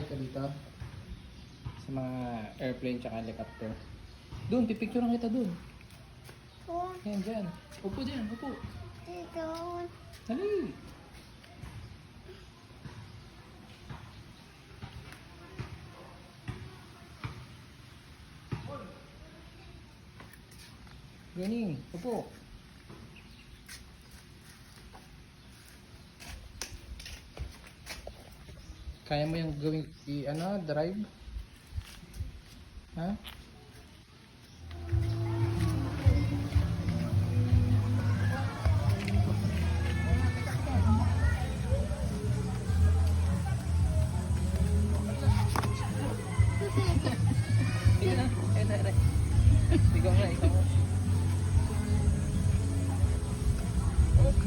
Sakay ka dito. Sa mga airplane tsaka helicopter. Doon, pipicturean kita doon. Yan, dyan. Upo dyan, upo. Dito. Dali. Ganing, upo. Kaya mo yung gawing drive? Ha? Ikaw nga, ikaw nga. Wala.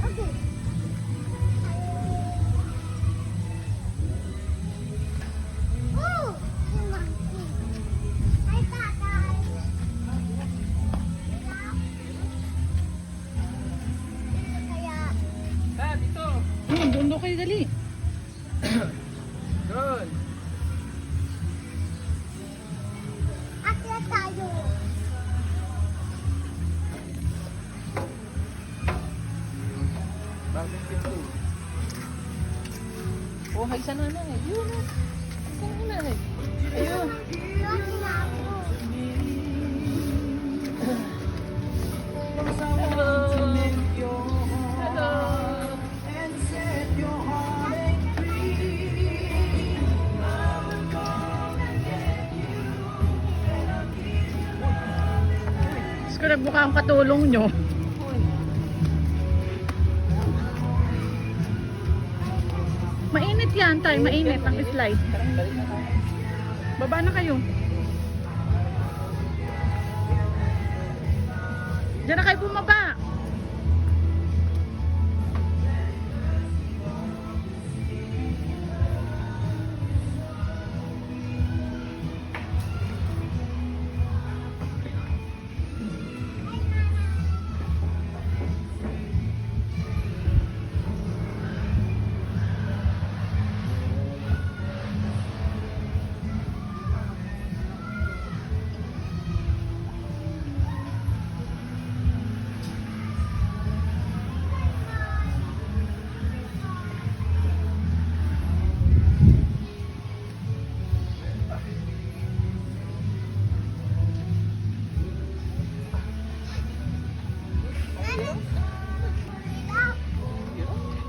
Okay. Oh, si monkey. Hi, tatay. Kaya, Dito. Doon daw kayo dali. Doon. akyat tayo. Bagong pinto. Oh, hay sa nanay. Yun na. Sa nanay. Ayun. Lucky na ako. Hello. Hello. Tapos ko nagmukha akong katulong nyo. Mainit yan, tay. Mainit ang slide. Balik na tayo. Baba na kayo. Diyan na kayo bumaba.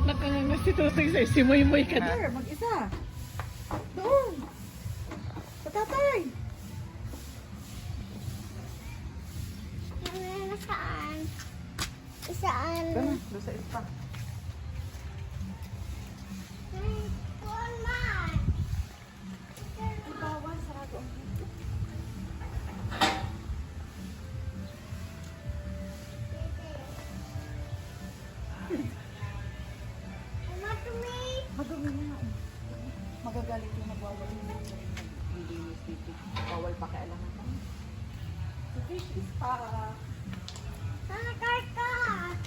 Nakangangas si Tutoy sa'yo. Simoy-moy ka na. Mag-isa. Doon. Sa tatay. Saan? Saan? Doon sa spa. Doon man. Bawal, sarado ang Madumi. madumi na. Magagalit yung nagwawali na. Hindi ni Titi. Bawal pa kailangan ka. The fish is pa. Sana karkat.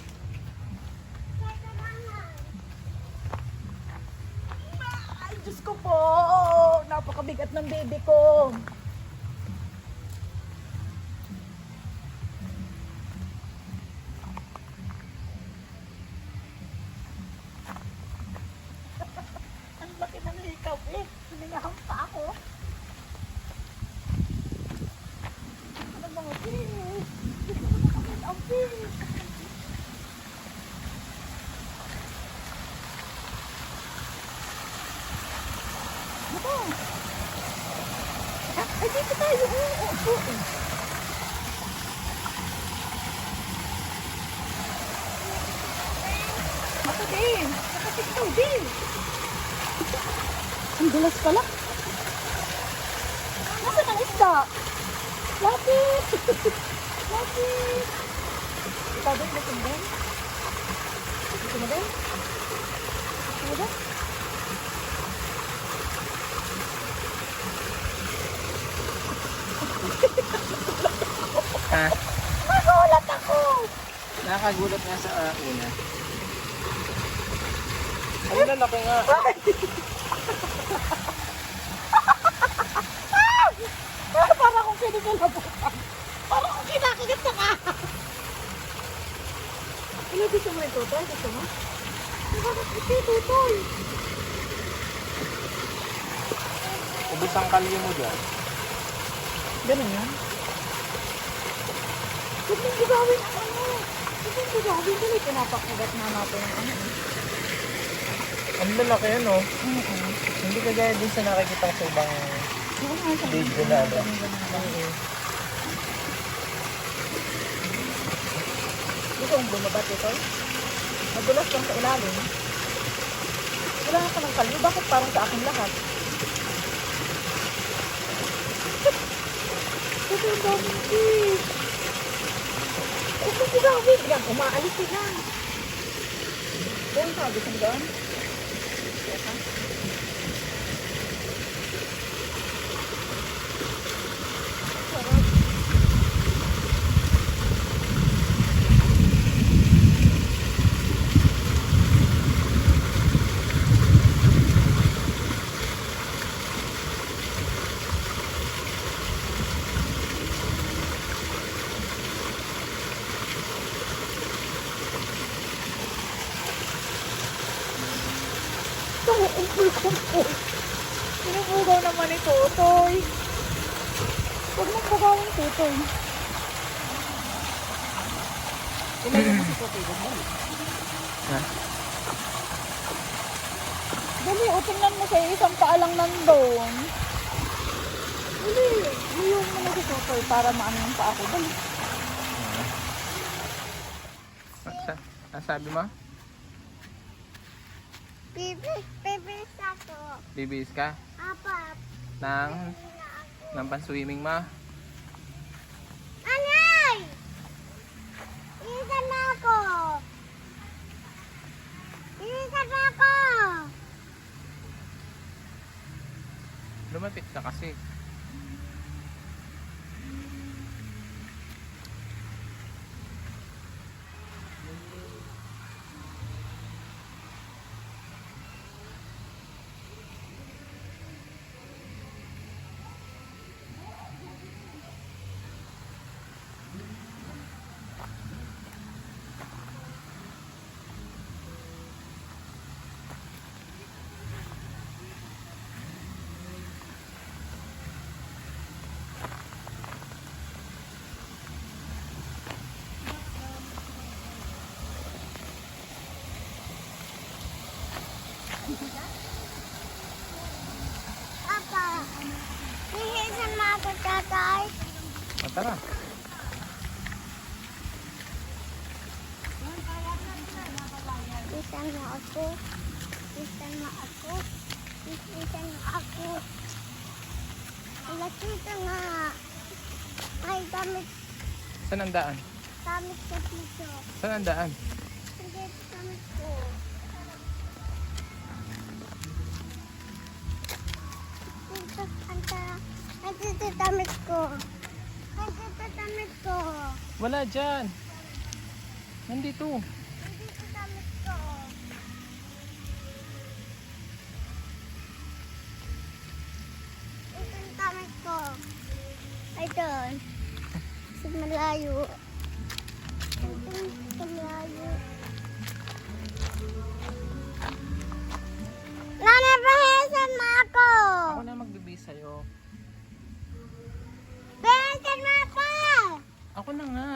Karkat naman. Ay, Diyos ko po! Napakabigat ng baby ko. Ang laki ng hikaw eh. Hiningahan pa ako. Ano mga fish? Hindi ko makakit ang fish. Ito. Ay, dito tayo. Oo. Ako din. Kasi ikaw din. Ang dulas pala. Nasaan ang isda? Lapit. Lapit. Ikaw din, laking din. Gusto mo din? Gusto mo din? nakakagulat nga sa una. Ang lalaki nga. Para akong kinikalabukan. Para akong kinakagat sa ka. Ano gusto mo rin, Totoy? Gusto mo? Ito, Totoy. Ubus ang kalyo mo dyan. Ganun yan? Huwag mong gagawin ang ano. Huwag mong gagawin. Dali, pinapakagat na natin ang ano. Ang lalaki yan, oh. Hindi kagaya din sa nakikita ko sa ibang Oo nga, sa video na ano. Gusto mong bumaba, Totoy? Madulas lang sa ilalim. Wala ka ng kalyo. Bakit parang sa akin lahat? Ito ang daming fish. Huwag mong gagawin. Yan, umaalis sila. Doon ka, gusto mo doon? Teka. Sarap. Umpul-kumpul. Sinubugaw naman ito, Toy. Huwag mong bugawin, Toy. Ilayo mo si Toy. Dali. Ha? Dali, o tingnan mo sa isang paalang nandun. Dali, ilayo mo na si Toy para maano yung paa ko. Dali. Ang sabi mo? Bibis ako. Bibis ka? Apa, Ng pan-swimming mo? anay! Isa na ako. Isa na ako. Lumapit ka kasi. Apa, isa na ako, tatay. O, tara. Isa na ako. Isa na ako. Isa na ako. Nakita nga. Ay, damit Saan ang daan? ko dito. Saan ang daan? Hindi, damit ko. Dito, nandito damit ko. Nandito damit ko. Wala dyan. Nandito. Nandito damit ko. Ito yung damit ko. Ay, doon. Sa malayo. Ito yung sa malayo. Nanabahesan mo ako. Ako na magbibis sa'yo. Bahesan mo ako. Ako na nga.